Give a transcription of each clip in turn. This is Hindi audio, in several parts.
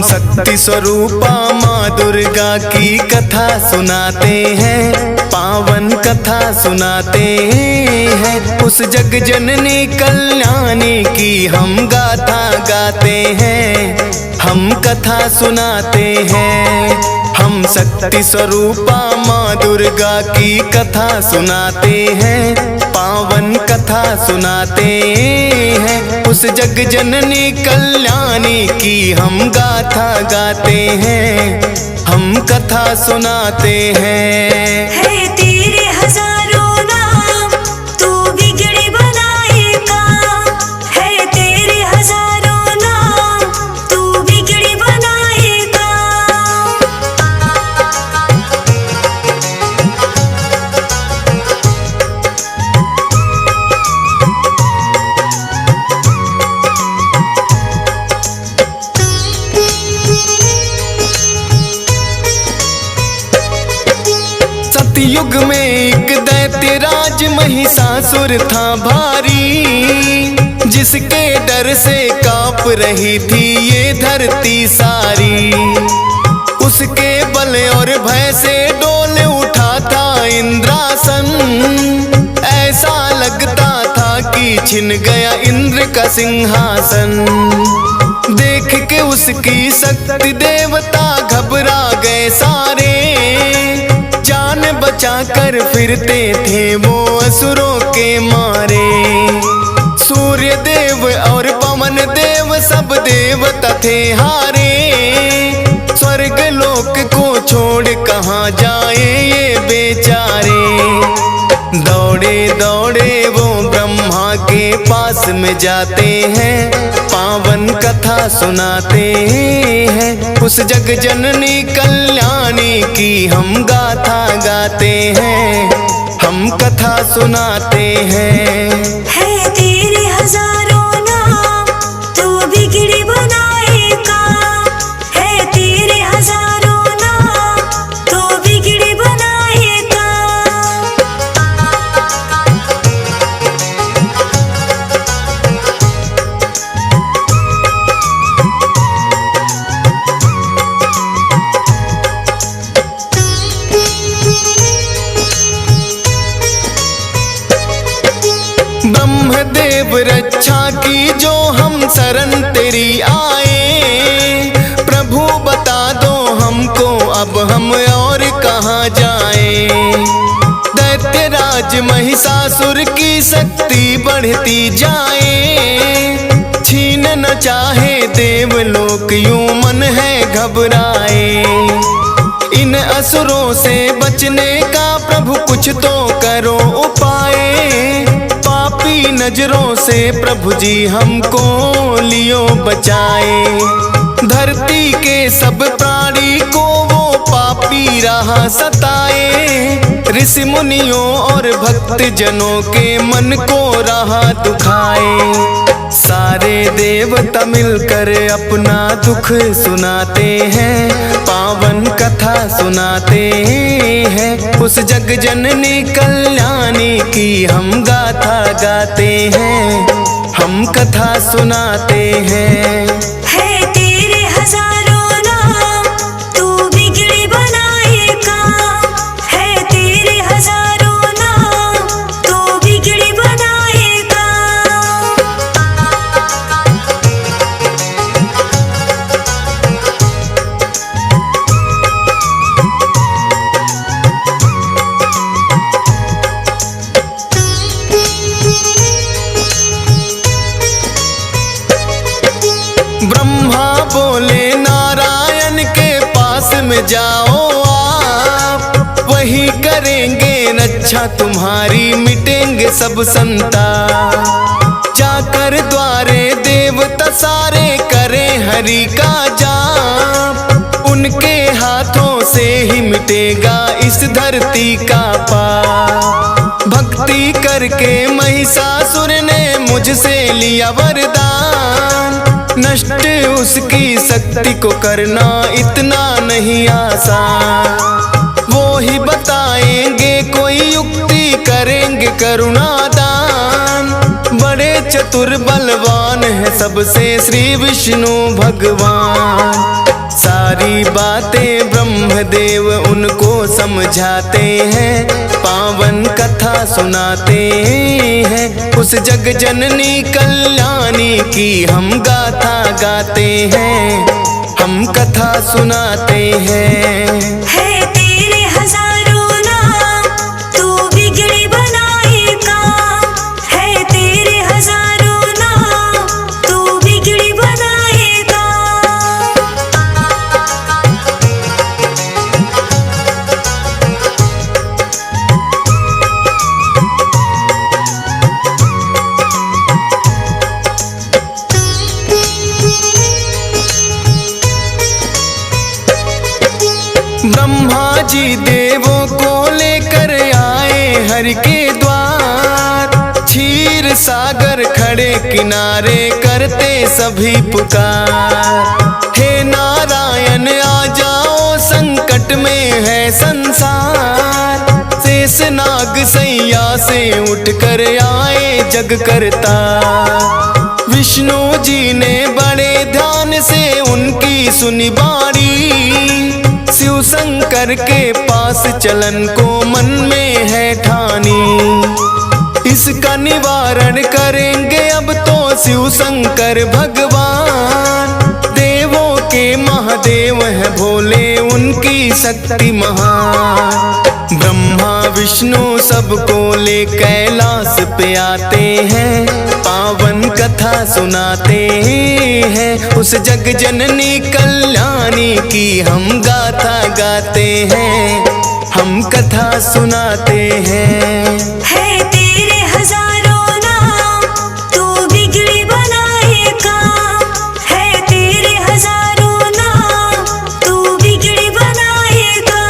शक्ति स्वरूपा माँ दुर्गा की कथा सुनाते हैं, पावन कथा सुनाते हैं। उस जग जननी कल्याणी की हम गाथा गाते हैं, हम कथा सुनाते हैं। हम शक्ति स्वरूपा माँ दुर्गा की कथा सुनाते हैं, पावन कथा सुनाते हैं। उस जग जननी कल्याणी की हम गाथा गाते हैं, हम कथा सुनाते हैं। है तेरे हजारों नाम, तू बिगड़ी बनाएगा। है तेरे हजारों नाम, तू बिगड़ी बनाएगा। सतयुग में एक दैत्य राज महिषासुर था भारी, जिसके डर से कांप रही थी ये धरती सारी। उसके बल और भय से डोल उठा था इंद्रासन, ऐसा लगता था कि छिन गया इंद्र का सिंहासन। देख के उसकी शक्ति देवता घबरा गए सारे, जान बचा कर फिरते थे वो असुरों के मारे। सूर्य देव और पवन देव सब देवता थे हारे, स्वर्ग लोक को छोड़ कहाँ जाए ये बेचारे। दौड़े दौड़े वो ब्रह्मा के पास में जाते हैं, पावन कथा सुनाते हैं। उस जग जननी कल्याणी की हम गाथा गाते हैं, हम कथा सुनाते हैं। है तेरे हजारों नाम, तू बिगड़ी बनाएगा। है तेरे हजारों नाम, तू बिगड़ी बनाएगा। ब्रह्मदेव रक्षा की जो हम शरण तेरी आए, प्रभु बता दो हमको अब हम और कहाँ जाए। दैत्यराज महिषासुर की शक्ति बढ़ती जाए, छीन न चाहे देवलोक यूं मन है घबराए। इन असुरों से बचने का प्रभु कुछ तो करो उपाय, पापी नजरों से प्रभु जी हमको लियो बचाए। धरती के सब प्राणी को वो पापी रहा सताए, ऋषि मुनियों और भक्त जनों के मन को रहा दुखाए। सारे देवता मिलकर अपना दुख सुनाते हैं, पावन कथा सुनाते हैं। उस जग जननी कल्याणी की हम गाथा गाते हैं, हम कथा सुनाते हैं। है तेरे हजारों नाम, तू बिगड़ी बनाएगा। है तेरे हजारों नाम, तू बिगड़ी बनाएगा। ब्रह्मा बोले नारायण के पास में जाओ आप, वही करेंगे रक्षा तुम्हारी, मिटेंगे सब संताप। जाकर द्वारे देवता सारे करें हरि का जाप, उनके हाथों से ही मिटेगा इस धरती का पाप। भक्ति करके महिषासुर ने मुझसे लिया वरदान, नष्ट उसकी शक्ति को करना इतना नहीं आसान। वो ही बताएंगे कोई युक्ति, करेंगे करुणा दान, बड़े चतुर बलवान है सबसे श्री विष्णु भगवान। सारी बातें ब्रह्मदेव उनको समझाते हैं, पावन कथा सुनाते हैं। उस जग जननी कल्याणी की हम गाथा गाते हैं, हम कथा सुनाते हैं। है तेरे हजारों नाम, तू बिगड़ी बनाएगा। है तेरे हजारों नाम, तू बिगड़ी बनाएगा। ब्रह्मा जी देवों को लेकर आए हरि के द्वार। क्षीर सागर खड़े किनारे करते सभी पुकार। हे नारायण आ जाओ, संकट में है संसार। शेष नाग सैया से उठकर आए जग करता। विष्णु जी ने बड़े ध्यान से उनकी सुनी बाणी। शिव शंकर के पास चलन को मन में है ठानी। इसका निवारण करेंगे अब तो शिव शंकर भगवान। देवों के महादेव है भोले, उनकी शक्ति महान। ब्रह्मा विष्णु सबको ले कैलाश पे आते हैं, पावन कथा सुनाते हैं। उस जग जननी कल्याणी की हम गाथा गाते हैं, हम कथा सुनाते हैं। है तेरे हजारों नाम, तू बिगड़ी बनाएगा। है तेरे हजारों नाम, तू बिगड़ी बनाएगा।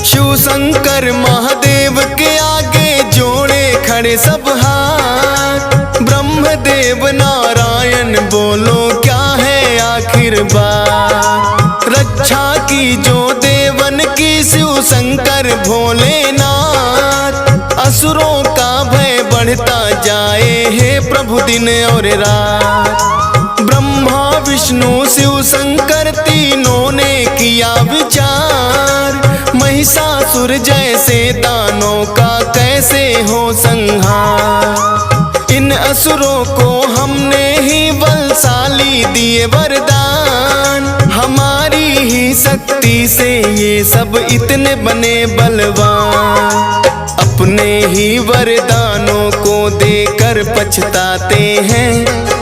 शिव शंकर महादेव के आगे जोड़े खड़े सब हाथ। ब्रह्मदेव नारायण बोलो क्या है आखिर बात। रक्षा की जो देवन की शिव शंकर भोलेनाथ। असुरों का भय बढ़ता जाए हे प्रभु दिन और रात। ब्रह्मा विष्णु शिव शंकर तीनों ने किया विचार। महिषासुर जैसे दानों का कैसे हो संहार। इन असुरों को हमने ही बलशाली दिए वरदान। हमारी ही शक्ति से ये सब इतने बने बलवान। अपने ही वरदानों को देकर पछताते हैं,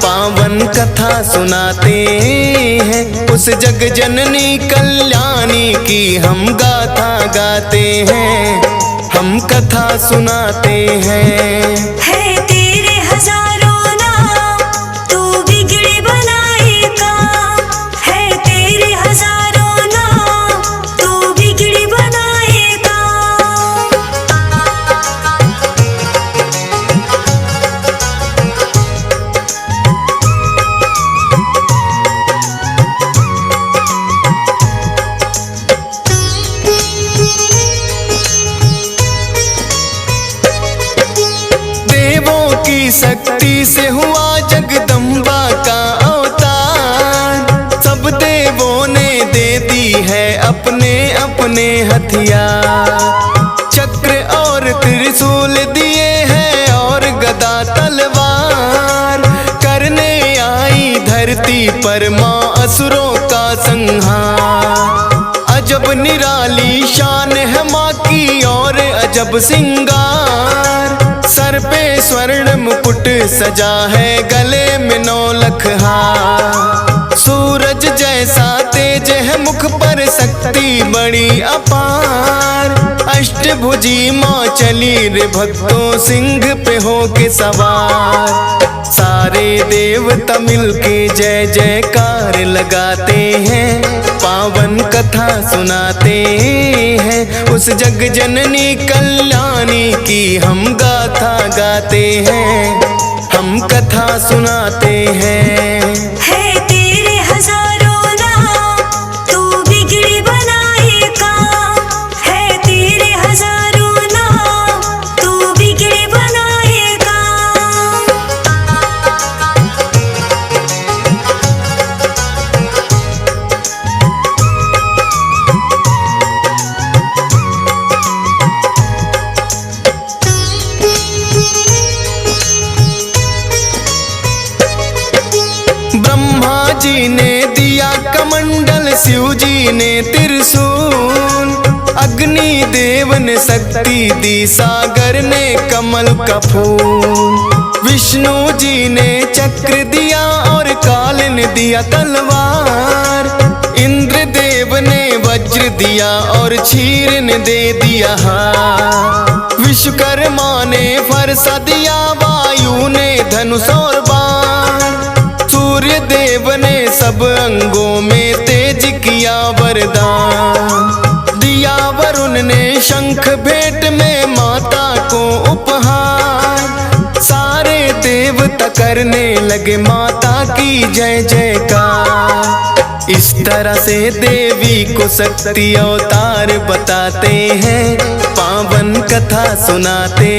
पावन कथा सुनाते हैं। उस जग जननी कल्याणी की हम गाथा गाते हैं, हम कथा सुनाते हैं। है तेरे हजारों नाम, तू बिगड़ी बनाएगा। है तेरे हजारों नाम, तू बिगड़ी बनाएगा। शक्ति से हुआ जगदम्बा का अवतार। सब देवों ने दे दी है अपने अपने हथियार। चक्र और त्रिशूल दिए हैं और गदा तलवार। करने आई धरती पर माँ असुरों का संहार। अजब निराली शान है माँ की और अजब सिंगार। सर पे स्वर्ण मुकुट सजा है, गले में 9 लख हार। सूरज जैसा तेज है मुख पर, शक्ति बड़ी अपार। अष्टभुजी माँ चली रे भक्तों सिंह पे हो के सवार। सारे देवता मिलके जय जयकार लगाते हैं, पावन कथा सुनाते हैं। उस जग जननी कल्याणी की हम गाथा गाते हैं, हम कथा सुनाते हैं। है तेरे हजारों नाम तू बिगड़ी बनाएगा, है तेरे हजारों नाम तू बिगड़ी बनाएगा। ब्रह्मा जी ने दिया कमंडल, शिव जी ने त्रिशूल, अग्नि देव ने शक्ति दी, सागर ने कमल का फूल। विष्णु जी ने चक्र दिया और काल ने दिया तलवार। इंद्र देव ने वज्र दिया और क्षीर ने दे दिया हार। विश्वकर्मा ने फरसा दिया, वायु ने धनुष और बाण। सूर्य देव ने सब अंगों में तेज किया वरदान। दिया वरुण ने शंख भेंट में माता को उपहार। सारे देवता करने लगे माता की जय जयकार। इस तरह से देवी को शक्ति अवतार बताते हैं, पावन कथा सुनाते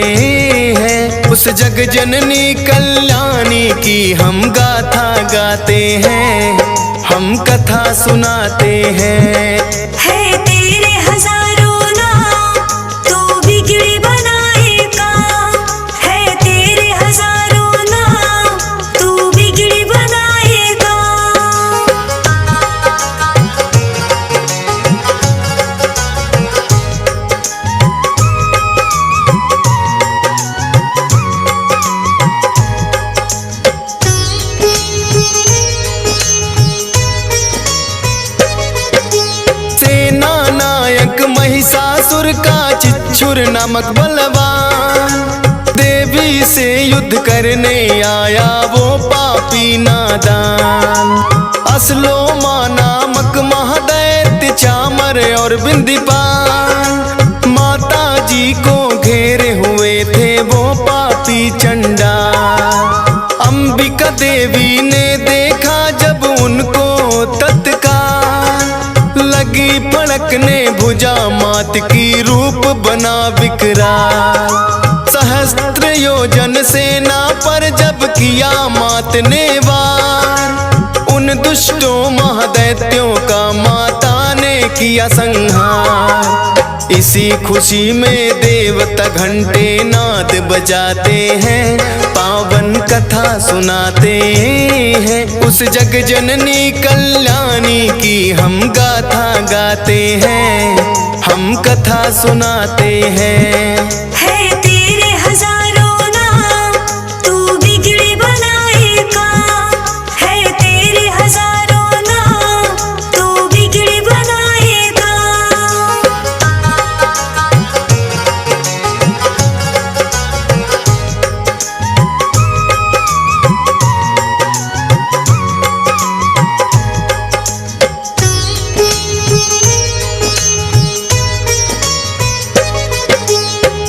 हैं। उस जग जननी कल्याणी की हम गाथा गाते हैं, हम कथा सुनाते हैं। है तेरे हजारों नाम तू बिगड़ी बनाएगा, है तेरे हजारों नाम तू बिगड़ी बनाएगा। सेना नायक महिषासुर का चिच्छुर नामक बलवान, देवी से युद्ध करने आया वो पापी नादान। असलोमा नामक महादैत्य चामर और बिंदीपाल, माता जी को घेरे हुए थे वो पापी चंडाल। अंबिका देवी ने देखा जब उनको तत्काल, लगी फड़कने भुजा मात की रूप बना विकराल। सहस्त्र योजन सेना पर जब किया मात ने वार, उन दुष्टों महादैत्यों का माता ने किया संहार। इसी खुशी में देवता घंटे नाद बजाते हैं, पावन कथा सुनाते हैं। उस जग जननी कल्याणी की हम गाथा गाते हैं, हम कथा सुनाते हैं। है तेरे हजारों नाम तू बिगड़ी बनाएगा, है तेरे हजारों नाम तू बिगड़ी बनाएगा।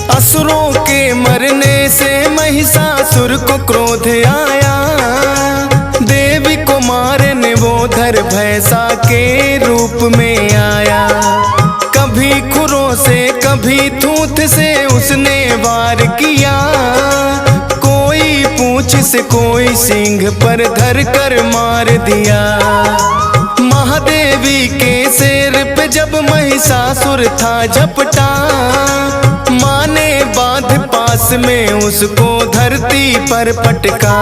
असुरों के मरने से महिषासुर को क्रोध आया, देवी को मारने वो धर भैंसा के रूप में आया। कभी खुरों से कभी थूथ से उसने वार किया, कोई पूंछ से कोई सींग पर धर कर मार दिया। महादेवी के सिर पे जब महिषासुर था झपटा, माँ ने बांध पास में उसको धरती पर पटका।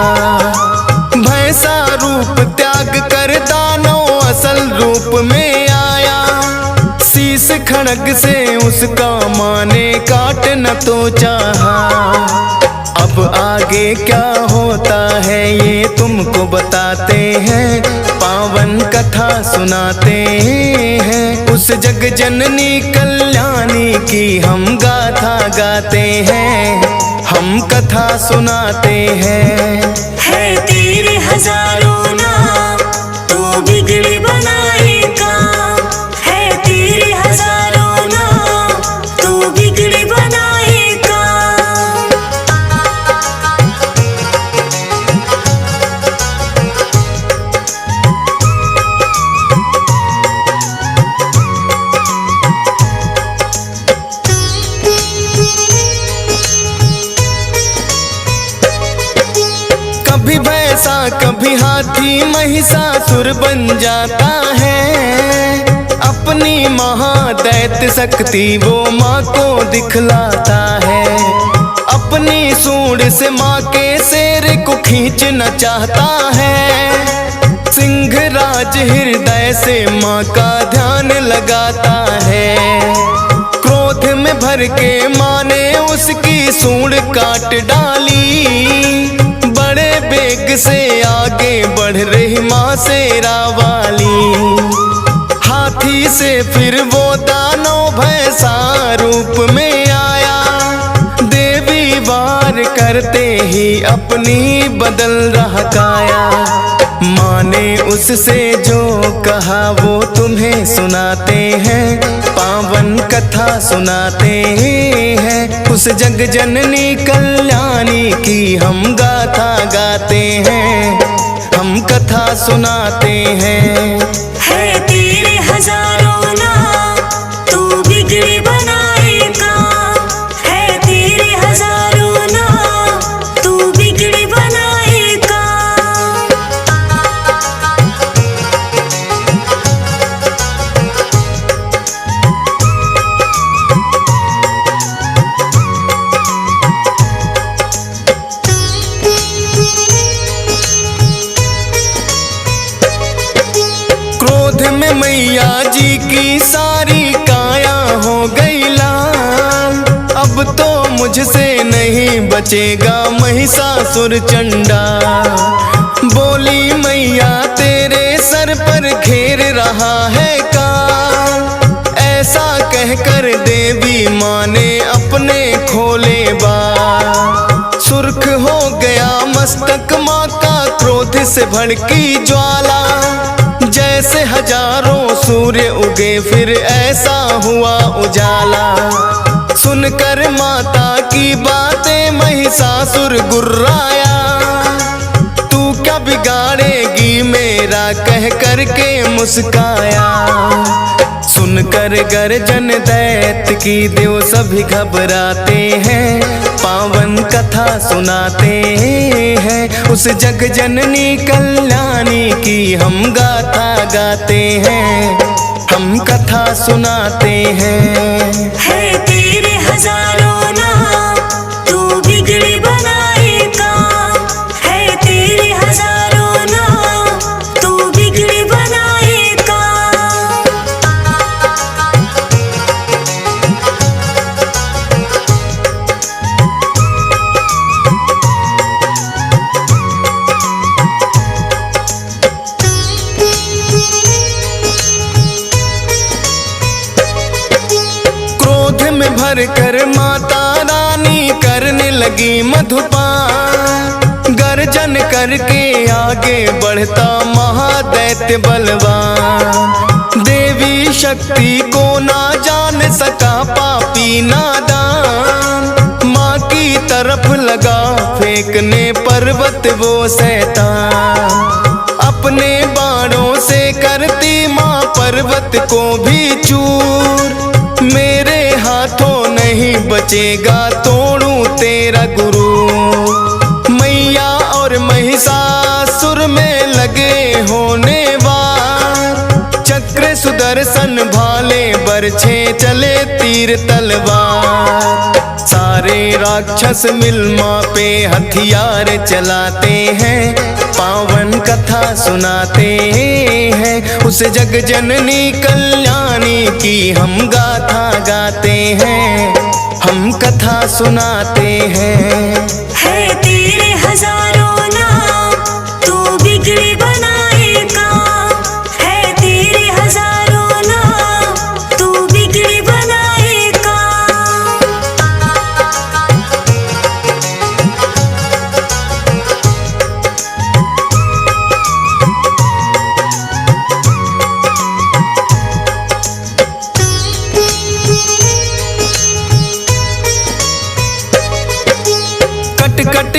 भैंसा रूप त्याग कर दानव असल रूप में आया, शीश खड़ग से उसका माँ ने काट न तो चाहा। अब आगे क्या होता है ये तुमको बताते हैं, पावन कथा सुनाते हैं। उस जग जननी कल्याणी की हम गाथा गाते हैं, हम कथा सुनाते हैं। है तेरे हजारों नाम तू बिगड़ी बनाएगा, है तेरे हजारों नाम तू बिगड़ी बनाएगा। कभी भैंसा कभी हाथी महिषासुर बन जाता है, अपनी महादैत्य शक्ति वो माँ को दिखलाता है। अपनी सूंड से माँ के शेर को खींचना चाहता है, सिंहराज हृदय से माँ का ध्यान लगाता है। क्रोध में भर के माँ ने उसकी सूंड काट डाली, बड़े बेग से आगे बढ़ रही माँ शेरा वाली। हाथी से फिर वो दानव भैंसा रूप में आया, देवी वार करते ही अपनी बदल रहा काया। माँ ने उससे जो कहा वो तुम्हें सुनाते हैं, पावन कथा सुनाते हैं। उस जग जननी कल्याणी की हम गाथा गाते हैं, हम कथा सुनाते हैं। है तेरे हजारों नाम तू बिगड़ी बनाएगा, है तेरे हजारों नाम तू बिगड़ी बनाएगा। क्रोध में मैया जी की सारी काया हो गई लाल, अब तो मुझसे नहीं बचेगा महिषासुर चंडा। बोली मैया तेरे सर पर घेर रहा है काल, ऐसा कहकर देवी माँ ने अपने खोले बाल। सुर्ख हो गया मस्तक माँ का क्रोध से भड़की ज्वाला, जैसे हजारों सूर्य उगे फिर ऐसा हुआ उजाला। सुनकर माता की बातें महिषासुर गुर्राया, तू क्या बिगाड़ेगी मेरा कह कर के मुस्काया। सुनकर गर्जन दैत्य की देव सभी घबराते हैं, पावन कथा सुनाते हैं। उस जग जननी कल्याणी की हम गाथा गाते हैं, हम कथा सुनाते हैं। है तेरे हजारों नाम तू बिगड़ी बनाएगा, है तेरे हजारों नाम तू बिगड़ी बनाएगा। क्रोध में भर कर माता रानी करने लगी मधुपान, गर्जन करके आगे बढ़ता महादैत्य बलवान। देवी शक्ति को ना जान सका पापी नादान, माँ की तरफ लगा फेंकने पर्वत वो शैतान। अपने बाणों से करती माँ पर्वत को भी चूर, मेरे हाथों नहीं बचेगा तोड़ूं तेरा गुरु। मैया और महिषासुर में लगे होने वार, चक्र सुदर्शन भाले बरछे चले तीर तलवार। सारे राक्षस मिल माँ पे हथियार चलाते हैं, पावन कथा सुनाते हैं। उस जग जननी कल्याणी की हम गाथा गाते हैं, हम कथा सुनाते हैं। है तेरे हजारों नाम तू बिगड़ी बनाएगा, है तेरे हजारों नाम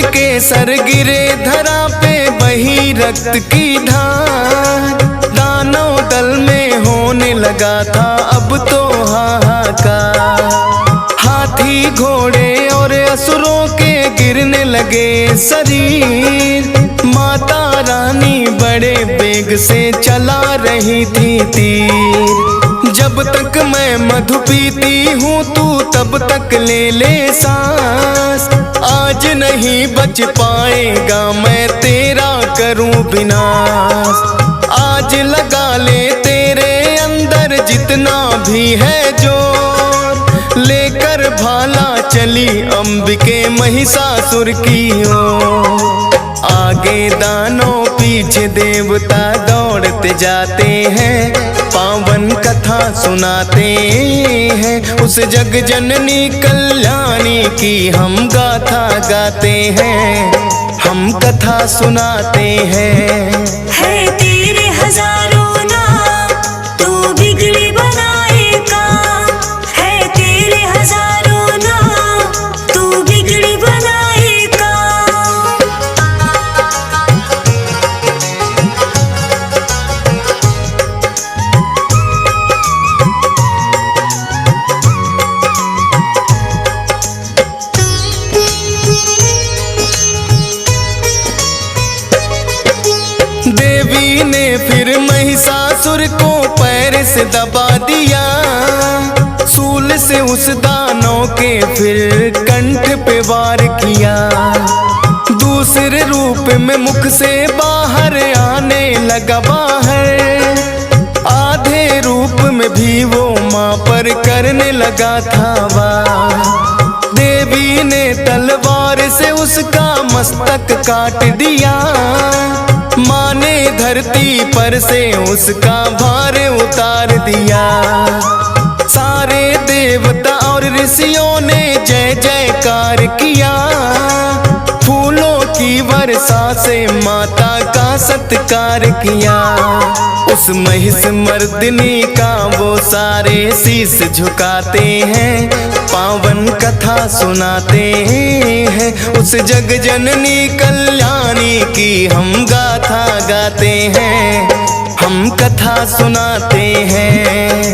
के सर गिरे धरा पे बही रक्त की धार। दानव दल में होने लगा था अब तो हाहाकार। हाथी घोड़े और असुरों के गिरने लगे शरीर। माता रानी बड़े वेग से चला रही थी तीर। जब तक मैं मधु पीती हूँ तू तब तक ले ले सांस। आज नहीं बच पाएगा मैं तेरा करूँ विनाश। आज लगा ले तेरे अंदर जितना भी है जोर। लेकर भाला चली अंबिके महिषासुर की ओर। आगे दानव पीछे देवता दौड़ते जाते हैं। पावन कथा सुनाते हैं उस जग जननी कल्याणी की हम गाथा गाते हैं। हम कथा सुनाते हैं। है तेरे हजारों नाम तू बिगड़ी बनाएगा। है तेरे हजारों नाम तू बिगड़ी बनाएगा। देवी ने फिर महिषासुर को पैर से दबा दिया। सूल से उस दानव के फिर कंठ पे वार किया। दूसरे रूप में मुख से बाहर आने लगा बाहर। आधे रूप में भी वो माँ पर करने लगा था वार। देवी ने तलवार से उसका मस्तक काट दिया। माँ ने धरती पर से उसका भार उतार दिया। सारे देवता और ऋषियों ने जय जयकार किया। फूलों की वर्षा से माता का सत्कार किया। उस महिष मर्दिनी का वो सारे शीश झुकाते हैं। पावन कथा सुनाते हैं उस जग जननी कल्याणी की हम गाथा गाते हैं। हम कथा सुनाते हैं।